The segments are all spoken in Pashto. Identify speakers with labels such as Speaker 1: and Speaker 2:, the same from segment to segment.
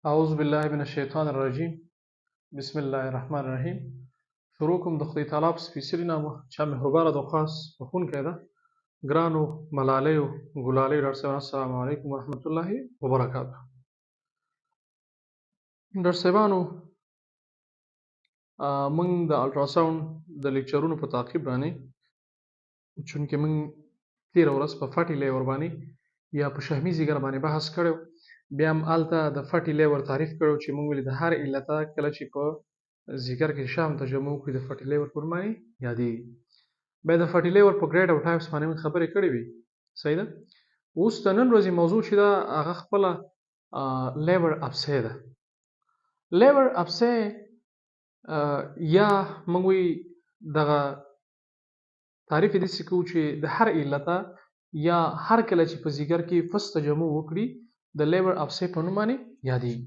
Speaker 1: اعوذ بالله من الشیطان الرجیم بسم الله الرحمن الرحیم شروع کوم د خدای تعالی په سپیڅلي نامه چې مهربانه ده او خاص بخښونکی ده. ګرانو ملالیو ګلالیو ډاکټر صاحبانو السلام علیکم ورحمت الله وبرکاته. ډاکټر صاحبانو موږ د الټراساوند د لیکچرونو په تعقیب باندې چونکې موږ تېره ورځ په فټي لیور باندې یا په شحمي ځیګر باندې بحث کړی، بیا هم هلته د فټي لیور تعریف کړی چې موږ ویلي د هر علته کله چې په ځیګر کې شام تجمع وکړي د فټي لیور په نوم باندې یادېږي. بیا د فټي لیور په ګریډ او ټایپس باندې موږ خبرې کړې وي، صحیح ده. اوس د نن ورځې موضوع چې ده هغه خپله لیور ابسی ده. لیور ابسی یا موږ وایي دغه تعریف یې داسې کوو چې د هر علته یا هر کله چې په ځیګر کې فس تجمع وکړي د لیور ابسی په نوم باندې یادېږي.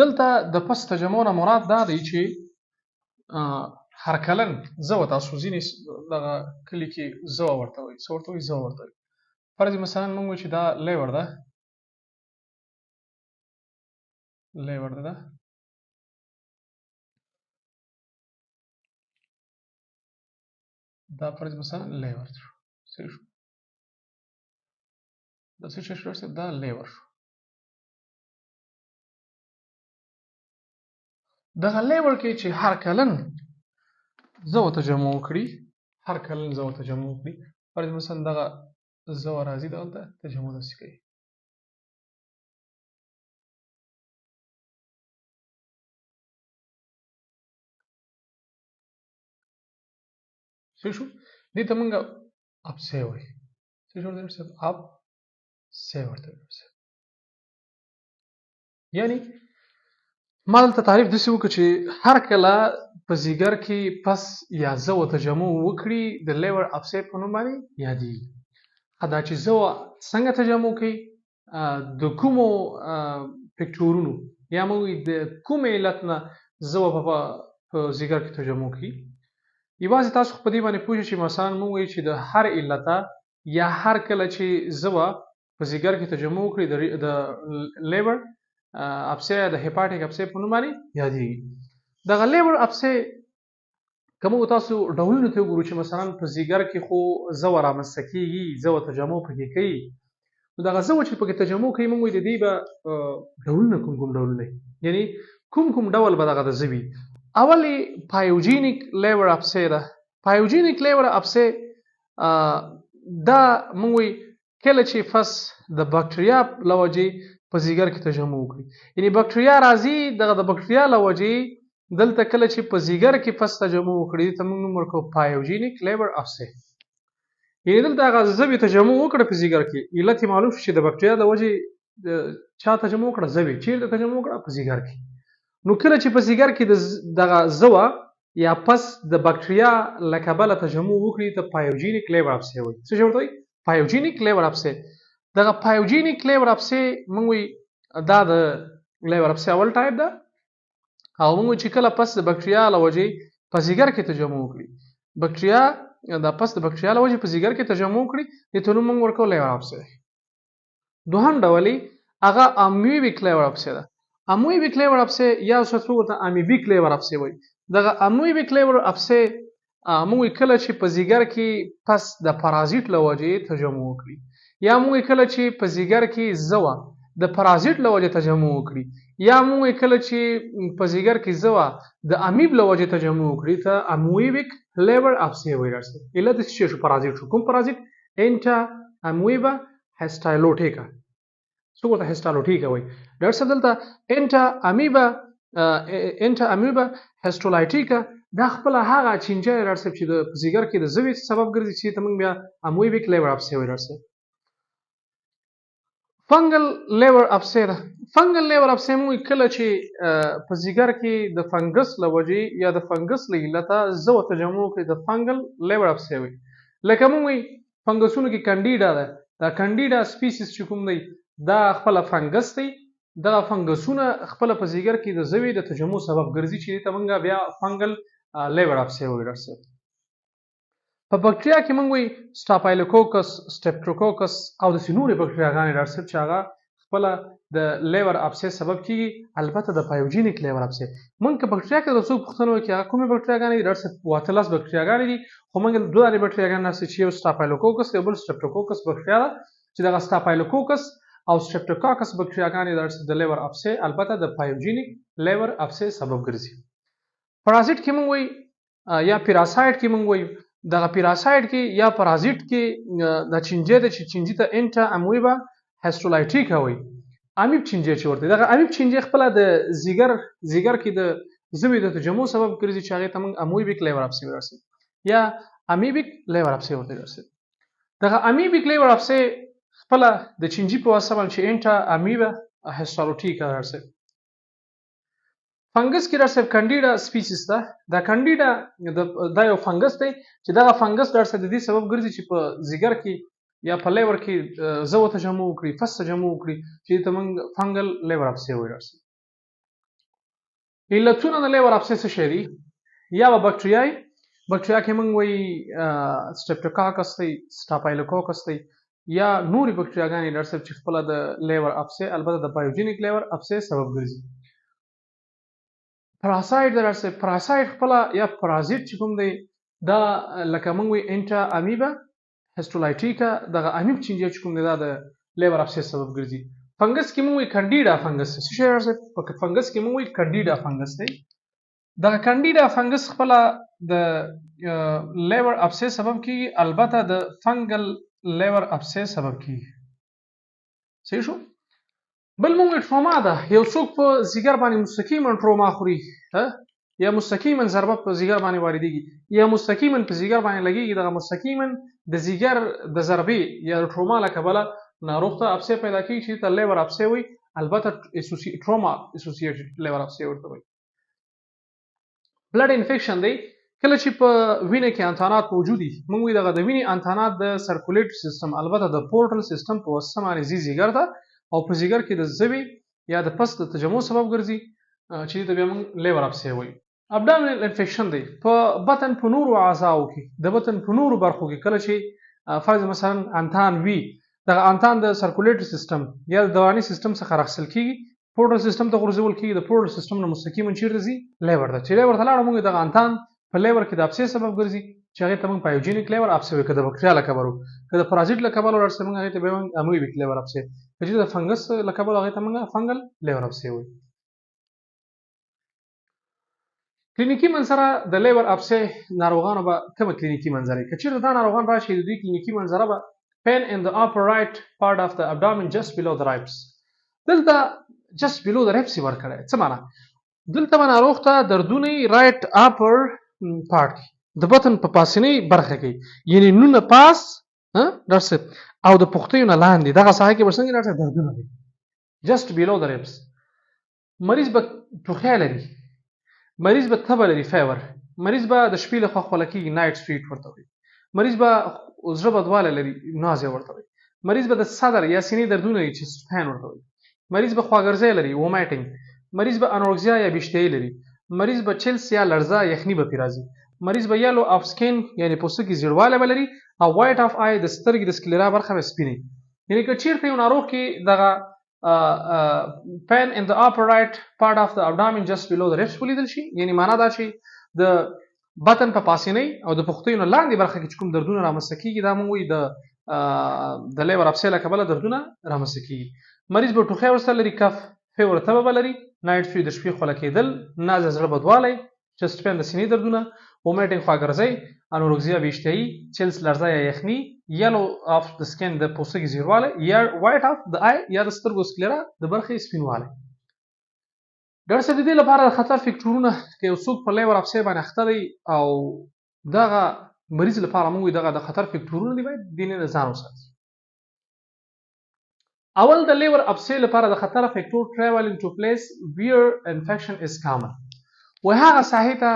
Speaker 1: دلته د پس تجمع نه مراد دا دی چې هر کلن زه و تاسو ځینې دغه کلي کې زه ورته وایي، څه ورته وایي؟ زه ورته وایي. فرض مثلا موږ وایو چې دا لیور ده، لیور ده دا فرض مثلا لیور شو، څه شو؟ دا څه شو؟ دا لیور شو. دغه لیور کې چې هر کلن زه ورته جمع وکړي، هر کلن زه ورته جمع وکړي، فرض مثلا دغه زه راځي دلته تجمع داسې کوي. څه شو؟ دې ته موږ ابسی وایي. څه شو ورته؟ ابسی ورته وایي. یعنی ما دلته تعریف داسې وکړه چې هر کله په ځیګر کې پس یا زه ورته جمع وکړي د لیور ابسی په نوم باندې یادېږي. دا چې زه څنګه تجمع کوي؟ د کومو فکټورونو یا موږ د کومې علت نه زه په ځیګر کې تجمع کوي. یوازې تاسو په دې باندې پوه شئ چې مثلا موږ وایو چې د هر علته یا هر کله چې زه په ځیګر کې تجمع وکړي د لیور ابسی د هیپاټیک ابسی په نوم باندې یادېږي. دغه لیور ابسی که موږ تاسو ډولونو ته وګورو چې مثلا په ځیګر کې خو زه رامنځته کېږي، زه تجمع پکې کوي، نو دغه زه چې پکې تجمع کوي موږ وایو د دې به ډولونه کوم کوم ډولونه وي، یعنی کوم کوم ډول به دغه د زه وي. اول یې پایوجینیک لیور ابسی ده. پایوجینیک لیور ابسی دا موږ وایو کله چې فس د بکټریا له وجې په ځیګر کې تجمع وکړي، یعنی بکټریا راځي دغه د بکټریا له وجې دلته کله چې په ځیګر کې فس تجمع وکړي ته موږ نوم ورکړو پایوجینیک لیور ابسی. یعنی دلته هغه زوی تجمع وکړه په ځیګر کې، علت یې معلوم شو چې د بکټریا له وجې چا تجمع وکړه؟ زوی. چیرته تجمع وکړه؟ په ځیګر کې. نو کله چې په ځیګر کې دغه زوه یا پس د بکټریا له کبله تجمع وکړي ته پایوجینیک لیور ابسی وایي. څه ورته وایي؟ پایوجینیک لیور ابسی. دغه پایوجینیک لیور ابسی موږ وایي دا د لیور ابسی اول ټایپ ده، او موږ چې کله پس د بکټریا له وجې په ځیګر کې تجمع وکړي، بکټریا دا پس د بکټریا له وجې په ځیګر کې تجمع وکړي، دې ته نوم موږ ورکړو لیور ابسی. دوهم ډول یې هغه امیویک لیور ابسی ده. امیویک لیور ابسی یا څه ورته امیویک لیور ابسی وایي. دغه امیویک لیور ابسی موږ کله چې په ځیګر کې پس د پارازیت له وجې تجمع وکړي، یا موږ کله چې په ځیګر کې زوه د پارازیت له وجې تجمع وکړي، یا موږ کله چې په ځیګر کې زوه د امیب له وجې تجمع وکړي ته امیویک لیور ابسی وایي. ډاکټر علت څه شو؟ پارازیت شو. کوم پارازیت؟ انټا امیوبا هسټایلوټیکا. څوک ورته هسټایلوټیکا وایي؟ ډاکټر صاحب دلته انټا امیوبا هسټولایټیکا دا خپله هغه چینجه دی ډاکټر صاحب چې د ځیګر کې د زوی سبب ګرځي چې ته موږ بیا امیویک لیور ابسی وایي. ډاکټر صاحب فنګل لیور ابسی ده. فنګل لیور ابسی موږ کله چې په ځیګر کې د فنګس له وجې یا د فنګس له علته زه تجمع وکړي د فنګل لیور ابسی وایي. لکه موږ وایي فنګسونو کې کنډیډا ده، دا کنډیډا سپیسیس چې کوم دی دا خپله فنګس دی. دغه فنګسونه خپله په ځیګر کې د زوی د تجمع سبب ګرځي چې دې ته موږ بیا فنګل لیور ابسی وایي. ډاکټر صاحب په بکټریا کې موږ وایي سټافایلوکوکس، سټریپټوکوکس او داسې نورې بکټریاګانې ډاکټر صاحب چې هغه خپل د لیور ابسیس سبب کیږي البته د پایوجینیک لیور ابسیس مونږ که بکټریا کې د څو پوښتنه وکړي هغه کومې بکټریاګانې دي ډاکټر اتلس بکټریاګانې دي خو مونږ دوه لري بکټریاګانې نشته چې یو سټافایلوکوکس او بل سټرپټوکوکس بکټریا ده چې دغه سټافایلوکوکس او سټرپټوکوکس بکټریاګانې د لیور ابسیس البته د پایوجینیک لیور ابسیس سبب ګرځي پارازیت کې مونږ وایي یا پیراسایت کې مونږ وایو دغه پیراسایت کې یا پارازیت کې د چینجې د چینجې ته انټا امویبا هیستولایټیکا وایي امیب چینجې چې ورته دغه امیب چینجې خپل د ځیګر کې د زوی د تجمع سبب ګرځي چې هغه ته موږ امویبیک لیور ابسیس ورسي یا امیبیک لیور ابسیس ورته ورسي دغه امیبیک لیور ابسیس خپل د چینجې په واسطه باندې انټا امویبا هیستولایټیکا ورسي فنګس کې درسه کانډیډا سپیسیس ده دا کانډیډا دا یو فنګس دی چې دا فنګس درسه د دې سبب ګرځي چې په ځیګر کې یا په لیور کې زو تجمع وکړي فس تجمع وکړي چې ته موږ فنګل لیور ابسیس وایو درسه علتونه د لیور ابسیس شری یا بکټریاي کې موږ وایي سټرپټوکاکس دی سټافایلوکوکس دی یا نوري بکټریاګانې درسه چې خپل د لیور ابسیس البته د پایوجینیک لیور ابسیس سبب ګرځي پاراسایت درسه پاراسایت خپل یا پارازیت چې کوم دی دا لکه موږ وی انټا امیبا هیستولایټیکا دغه امیب چینجې چې کوم دی دا د لیور ابسیس سبب ګرځي فنګس کې موږ وی کانډیډا فنګس څه شی درسه په فنګس کې موږ وی کانډیډا فنګس دی دغه کانډیډا فنګس خپل د لیور ابسیس سبب کیږي البته د فنګل لیور ابسیس سبب کیږي صحیح شو بل مونږ ټروما ده یو څوک په ځیګر باندې مستقیما ټروما خوري یا مستقیما ضربه په ځیګر باندې واردېږي یا مستقیما په ځیګر باندې لګېږي دغه مستقیما د ځیګر د ضربې یا ټروما له کبله ناروغ ته ابسیس پیدا کېږي چې ته لیور ابسیس وایي البته ټروما اسوسییټډ لیور ابسیس ورته وایي بلډ انفیکشن دی کله چې په وینه کې انتانات موجود دي موږ وایي دغه د وینې انتانات د سرکولیټ سیستم البته د پورټل سیستم په واسطه باندې ځي ځیګر ته او په ځیګر کې د زوی یا د پس د تجمع سبب ګرځي چې د بیا موږ لیور ابسیس وایي ابډامینل انفیکشن دی په بطن په نورو اعضاو کې د بطن په نورو برخو کې کله چې فرض مثلا انتان وي دغه انتان د سرکولیټری سیستم یا د دواني سیستم څخه راخصل کیږي پورټل سیستم ته غورځول کیږي د پورټل سیستم نه مستقیما چیرته ځي لیور ته چې لیور ته لاړو موږ دغه انتان په لیور کې د ابسیس سبب ګرځي چې هغه ته موږ پایوجینیک لیور ابسیس وایو که د بکټریا له کبله که د پارازیت له کبله ورسره موږ هغې ته بیا موږ امویبیک لیور ابسیس که چې د فنګس له کبله هغې ته موږ فنګل لیور ابسیس وایو کلینیکي منظره د لیور ابسیس ناروغانو به کومه کلینیکي منظره که چېرته دا ناروغان راشي د دوی کلینیکي منظره به pain in the upper right part of the abdomen just below the ribs دلته just below the ribs ورکړی څه معنا دلته به ناروغ ته دردونه رایټ اپر پارټ د بطن په پاسنۍ برخه کې یعنی نونه پاس درسه او د پښتیو نه لاندې دغه ساحه کې ورسنګ راځي دردونه دي just below the ribs مریض به ټوخی لري مریض به تبه لري فیور مریض به د شپې لخوا خوله کېږي نایټ سویټ ورته وایي مریض به زړه بدواله لري نازیه ورته وایي مریض به د صدر یا سینې دردونه لري چیسټ پین ورته وایي مریض به خواګرځی لري وومایټینګ مریض به انورکسیا یا بیشتهی لري مریض به چلس یا لړزه یخني به پرې راځي مریض به یلو اف سکین یعنی پوستکي زیړوالی به لري او وایټ اف آی د سترګې د سکلیرا برخه به سپینې یعنی که چیرته یو ناروغ کې دغه pain in the upper right part of the abdomen just below the ribs ولیدل شي یعنی معنا دا چې د بطن په پاسنۍ او د پښتیو نه لاندې برخه کې چې کوم دردونه رامنځته کېږي دا موږ وایي د لیور ابسیس له کبله دردونه رامنځته کېږي مریض به ټوخی ورسره لري کف فیور تبه به لري نایټ سویټ د شپې خوله کېدل نازه زړه بدوالی چسټ پین د سینې دردونه وومیټینګ خواګرځی انورکسیا بیشتهی چلس لړزه یا یخني یلو اف د سکین د پوستکي زیړوالی یا وایټ اف د آی یا د سترګو سکلیرا د برخې سپینوالی ډاکټر صاحب د دې لپاره د خطر فکټورونه که یو څوک په لیور ابسیس باندې اخته دی او دغه مریض لپاره موږ وایو دغه د خطر فکټورونه دي باید دې نه ځان وساتي اول د لیور ابسیس لپاره د خطر فکټور traveling to place where infection is common و هغه ساحې ته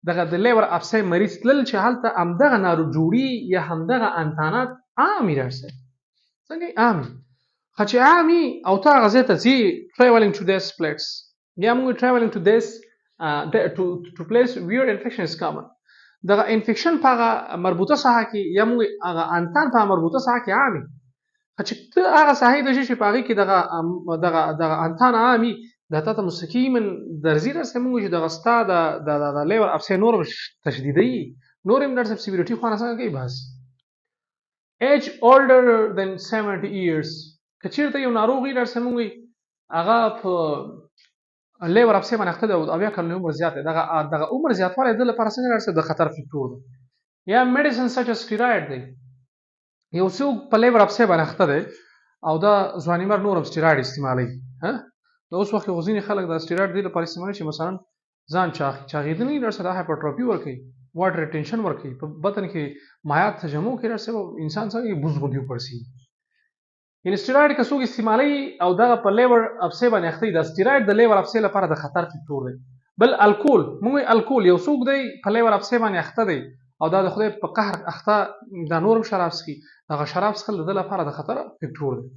Speaker 1: دغه د لیور ابسیس مریض تلل چې هلته همدغه ناروجوړي یا همدغه انتانات عامي راسي څنګه عامي خو چې عامي او ته هغه ځای ته ځې traveling to this place یا موږ traveling to this to place where infection is common دغه انفیکشن په هغه مربوطه ساحه کې یا موږ هغه انتان په مربوطه ساحه کې عامي چې ته هغه ساحې د شي په هغې کې دغه انتان عامي دا تا ته مستقیما درځي درسې موږ چې دغه ستا د لیور ابسې نور تشدیدوي نور هم درسې سیویریټي خوانه څنګه کوي بحث ایج older than 70 years که چېرته یو ناروغ وي درسې موږ هغه په لیور ابسې باندې اخته دی او اویا کلونې عمر زیات دی دغه عمر زیاتوالی د لپاره څنګه درسې د خطر فکټور دی یا میډیسن سچ as سټیراید دی یو څوک په لیور ابسې باندې اخته دی او دا ځوانیمر نور هم سټیراید استعمالوي د اوس وخت کې ځینې خلک د سټیراید دې لپاره استعمالوي چې مثلا ځان چاغېدنې درسره د هایپرټروفي ورکوي واټر ریټینشن ورکوي په بدن کې مایعات تجمع کوي درسره انسان څنګه بوز غوندې وپړسي یعنې سټیراید که څوک استعمالوي او دغه په لیور ابسې باندې اخته وي دا سټیراید د لیور ابسې لپاره د خطر فکټور دی بل الکول موږ الکول یو څوک دی په لیور ابسې باندې اخته دی او دا د خدای په قهر اخته دا نور هم شراب څښي دغه شراب څښل د ده لپاره د خطر فکټور دی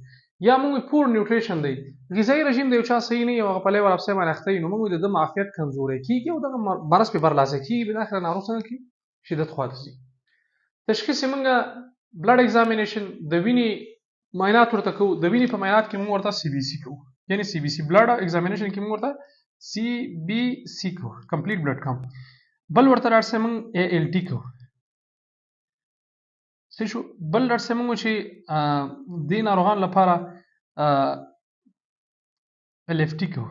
Speaker 1: یا موږ پور نیوټریشن دی غذایي رژیم د یو چا صحیح نه وي او هغه په لیور ابسې باندې اخته وي نو موږ د ده معافیت کمزوری کېږي او دغه مرض پرې برلاسه کېږي بالاخره ناروغ څنګه کېږي شدت خواته ځي تشخیص یې موږ بلډ ایگزامینیشن د وینې معاینات ورته کوو د وینې په معاینات کې موږ ورته سی بي سي کوو یعنې سی بي سي بلډ ایگزامینیشن کې موږ ورته سی بي سي کوو کمپلیټ بلډ کاونټ بل ورته ډاکټر موږ اے ایل ټي کوو څه شو بل ډاکټر موږ چې دې ناروغانو لپاره ال اف ټي کوو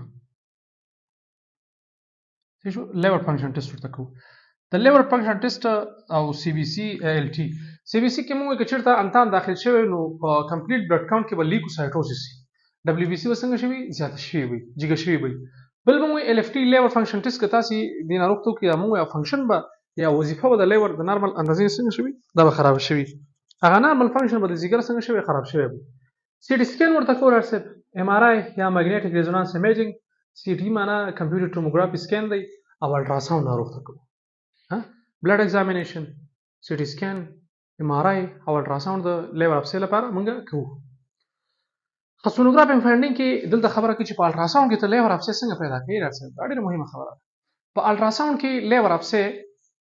Speaker 1: څه شو لیور فنکشن ټیسټ ورته کوو د لیور فنکشن ټیسټ او سی بي سي ال ټي سی بي سي کې موږ که چېرته انتان داخل شوی نو په کمپلیټ بلډ کاونټ کې به لیکوسایټوسس وي ډبلیو بي سي به څنګه شوي زیاته شوې وي جګه شوې وي بل موږ ال اف ټي لیور فنکشن ټیسټ که تاسې دې ناروغ ته وکړي موږ یو فنکشن به یا وظیفه به د لیور د نارمل اندازې څنګه شوي دا به خراب شوي هغه نارمل فنکشن به د ځیګر څنګه شوی خراب شوی وي سی ټي سکین ورته کوو ډاکټر صاحب ام آر آی یا میګنیټک ریزونانس امیجنګ سی ټي معنا کمپیوټر ټوموګرافي سکین دی او الټراساوند ناروغ ته کوو بلډ ایگزامینیشن سی ټي سکین ام آر آی او الټراساوند د لیور ابسې لپاره موږ کوو خو سونوګرافي فایندینګ کې دلته خبره کوي چې په الټراساوند کې ته لیور ابسې څنګه پیدا کوي ډاکټر صاحب دا ډېره مهمه خبره ده په الټراساوند کې لیور ابسې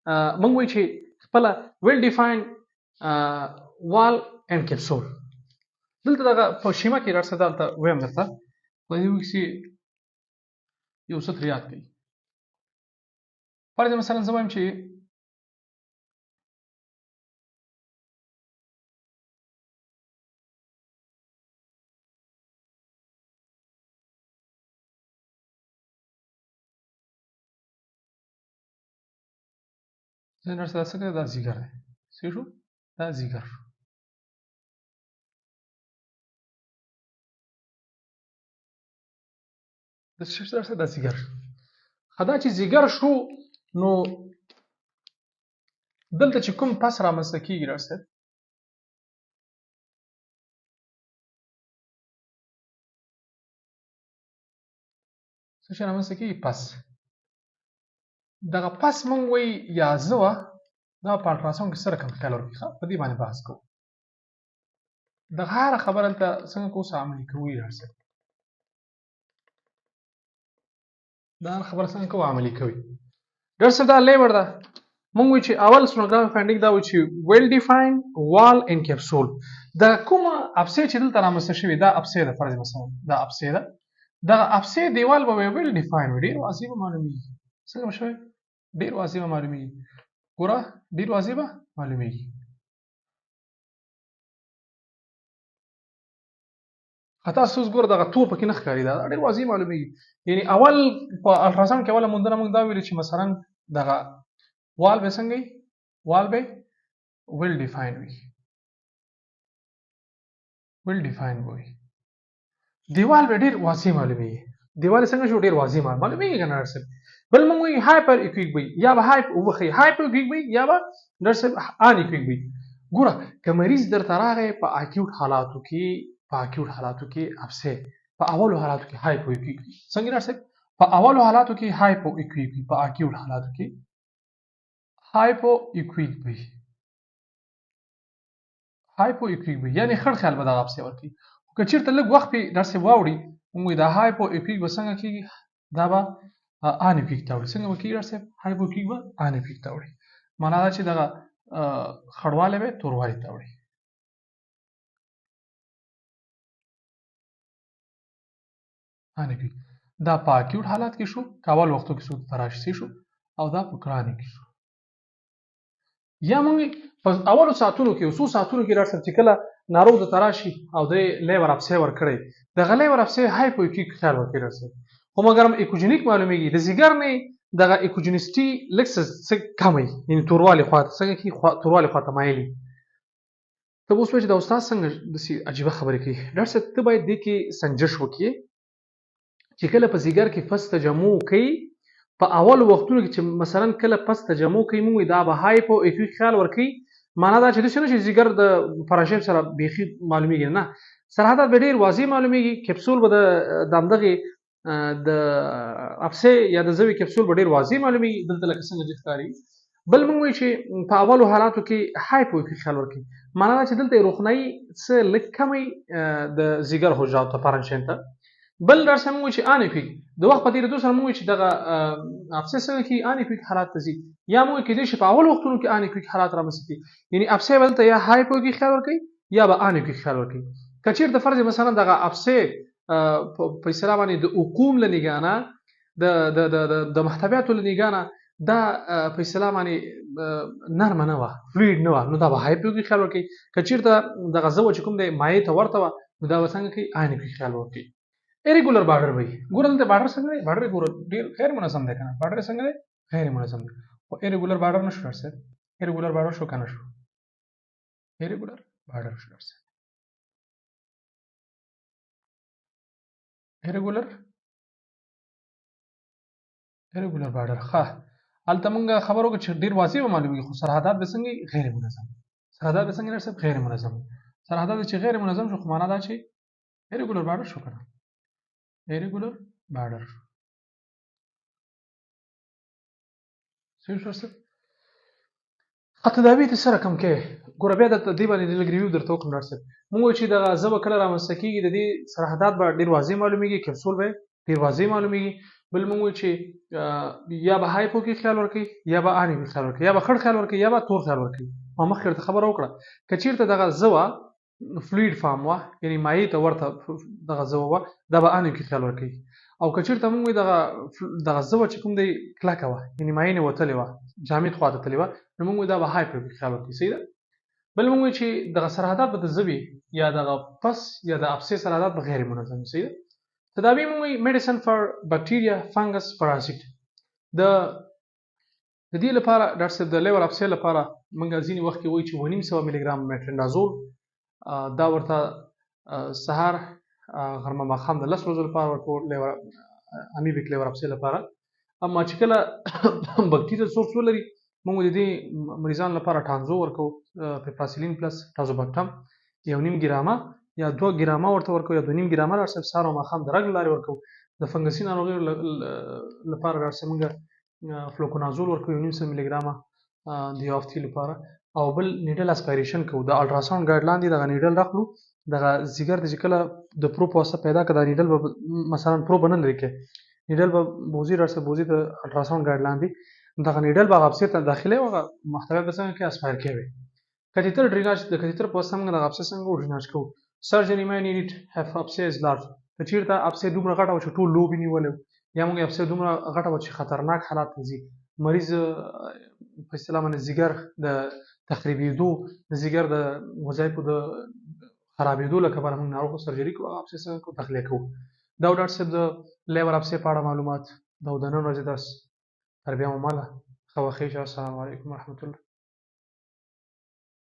Speaker 1: موږ وایو چې خپله ویل ډیفاینډ وال اینډ کیپسول دلته دغه په شیمه کې ډاکټر صاحب دلته وایم درته په دې کې یو څه ترې یاد کړئ فرض مثلا زه وایم چې زه ډاکټر صاحب څه کوي دا ځیګر دی څه شو دا ځیګر د څه ډاکټر صاحب دا ځیګر ښه دا چې ځیګر شو نو دلته چې کوم پس رامنځته کېږي ډاکټر صاحب څه شی رامنځته کېږي پس دغه پس مونږ وایي یا زه وه دا په الټراساوند کې څه رقم خیال ورکړي ښه په دې باندې بحث کوو دغه هره خبره هلته څنګه کوو څه عملي کوو یې ډاکټر صاحب دا هره خبره څنګه کوو عملي کوي ډاکټر صاحب دا لیور ده مونږ وایو چې اول سونوګرافي فایندینګ دا وایي چې ویل ډیفاینډ وال اینډ کیپسول د کومه ابسې چې دلته رامنځته شوې دا ابسې ده فرض مثلا دا ابسې ده دغه ابسې دیوال به ویل ډیفاینډ وي ډېر واضح به معلومېږي څنګه به شوی ډېر واضح به معلومېږي ګوره ډېر واضح به معلومېږي حتی څه اوس ګوره دغه تور پکې نه ښکاري دا ډېر واضح معلومېږي یعنې اول په الټراساوند کې اوله موندنه موږ دا ویلې چې مثلا دغه وال به څنګه وي وال به ویل ډیفاینډ وي ویل ډیفاینډ به وي دیوال به ډېر واضح معلومېږي دیوال څنګه شو ډېر واضح معلومېږي که نه ډاکټر صاحب بل موږ وایو هایپر ایکویک وي یا به هایپر ایکویک وي یا به ډاکټر صاحب ان ایکویک وي ګوره که مریض درته راغی په اکیوټ حالاتو کې ابسې په اولو حالاتو کې هایپو ایکویک وي څنګه ډاکټر صاحب په اولو حالاتو کې هایپو ایکویک وي په اکیوټ حالاتو کې هایپو ایکویک وي یعنې خړ خیال به دغه ابسې ورکوي خو که چېرته لږ وخت پې ډاکټر صاحب واوړي موږ وایو دا هایپو ایکویک به څنګه کېږي دا به ان ایکویک ته وړي څنګه به کېږي ډاکټر صاحب هایپو ایکویک به ان ایکویک ته وړي معنا دا چې دغه خړوالی به توروالی ته وړي انیکویک دا په اکیوټ حالات کې شو کاول وختو کې سود تراشسي شو او دا په کرانیک کې شو یا موږ په اولو ساعتونو کې وسو ساعتونو کې راځي چې کله ناروغ د تراشي او د لیور ابسي ور کړی د لیور ابسي هایپوکیک خیال ورکړي راځي خو مګرم ایکوجینیک معلومیږي د ځیګر نه دغه ایکوجینیسټي لکس کمي یعنی توروالی خواته څنګه کې توروالی خواته مایلی ته اوس وایي چې د استاد څنګه د عجیبه خبرې کوي ډاکټر صاحب ته باید د کې سنجش وکړي چې کله په ځیګر کې فس تجمع کوي په اول وختونو کې چې مثلا کله فس تجمع کوي موږ دا به هایپو ایکویک خیال ورکوي معنا دا چې د چې ځیګر د فراشیب سره بیخي معلومیږي نه سرحدات به ډیر واضح معلومیږي کپسول به د دمدغه د ابسي یا د زوی کپسول به ډیر واضح معلومیږي دلته لکه څنګه ښکاري بل موږ وایي چې په اولو حالاتو کې هایپو ایکویک خیال ورکوي معنا دا چې دلته روښنايي څه لږ کمي د ځیګر حجراتو ته فرانشین ته بل در سره موږ چې انیکویک د وخت په تیریدو سره موږ چې دغه ابسس کې انیکویک حالات ته ځي یا موږ کې د شي په اول وختونو کې انیکویک حالات رامنځته کیږي یعنی ابسس ولته یا هایپوکیک خیال ورکوي یا به انیکویک خیال ورکوي کچیر د فرض مثلا دغه ابسس په اصطلاح باندې د حکوم لنیګانه د محتویاتو لنیګانه دا په اصطلاح باندې نرمه نه و فلویډ نه و نو دا به هایپوکیک خیال ورکوي کچیر د غزو چې کوم د مایع ته ورته و نو دا وسنګ کوي انیکویک خیال ورکوي irregular border وي ګور دلته border څنګه دی border ګور ډیر غیر منظم دی کنه border څنګه دی غیر منظم دی او irregular border نشو درسه irregular border شو کنه شو irregular border شو درسه irregular border ښه الته مونږ خبرو کې ډیر واضح معلومیږي خو سرحدات به څنګه غیر منظم سرحدات به څنګه درسه غیر منظم سرحدات چې غیر منظم شو خو معنا دا چې irregular border شو کنه irregular border صحیح شو تداوی ته سره کم کې ګوره بیا د دې باندې لږ ریویو درته وکړم ډاکټر صاحب موږ چې دغه زبه کله رامنځته کېږي د دې سرحدات به ډېر واضح معلومیږي کپسول به ډېر واضح معلومیږي بل موږ چې یا به هایپوکیک خیال ورکوي یا به انیکویک خیال ورکوي یا به خړ خیال ورکوي یا به تور خیال ورکوي ما مخکې ورته خبره وکړه که چېرته دغه زوه فلویډ فارم وه یعنې مایع ته ورته دغه زوه وه دا به انیکویک خیال ورکوي او که چېرته موږ دغه زوه چې کوم دی کلکه وه یعنې مایع نه وتلې وه جامد خواته تللې وه نو موږ دا به هایپوکیک خیال ورکوي صحیح ده بل موږ چې دغه سرحدات به د زوی یا دغه پس یا د ابسس سرحدات به غیر منظم صحیح ده تداوی موږ میډیسن فار بکټیریا فنګس پارازیت د دې لپاره ډاکټر صاحب د لیور ابسس لپاره موږ ځینې وخت کې وایي چې 1.5 ملي ګرام مټرنډازول دا ورته سهار غرمه ماښام د 10 ورځو لپاره ورکول لیور امیبیک لیور ابسس لپاره اما چې کله بکټیریل سورس ولري موږ د دې مریضانو لپاره ټانزو ورکو پیپراسیلین پلس ټازوبکټم 1.5 ګرامه یا 2 ګرامه ورته ورکو یا 2.5 ګرامه راځي سهار او ماښام د رګ لارې ورکو د فنګسي ناروغیو لپاره راځي موږ فلوکونازول ورکو 1.5 ملي ګرامه د یافتي لپاره او بل نیډل اسپایریشن کوو د الټراساوند ګایډ لاندې دغه نیډل راخلو دغه ځیګر د چې کله د پرو په واسطه پیدا کړه نیډل به مثلا پرو به نه لري کې نیډل به بوزي راځي بوزي د الټراساوند ګایډ لاندې دغه نیډل به ابسس ته داخله او محتوی به څنګه کې اسپایر کوي کتیتر ډریناج د کتیتر په واسطه موږ د ابسس څنګه ډریناج کوو سرجری مې نیډ هاف ابسس لارج که چیرته ابسس دومره غټه و چې ټول لوبي نیولې یا موږ ابسس دومره غټه و چې خطرناک حالات راځي مریض په اصطلاح باندې ځیګر د تخریبېدو د ځیګر د وظایفو د خرابېدو لپاره موږ ناروغ سرجری کوو ابسس کو تخلیه کوو دا ډاکټر صاحب د لیور ابسس په اړه معلومات دا د نن ورځې درس تر بیا مو ماله خو خیشه السلام علیکم ورحمت الله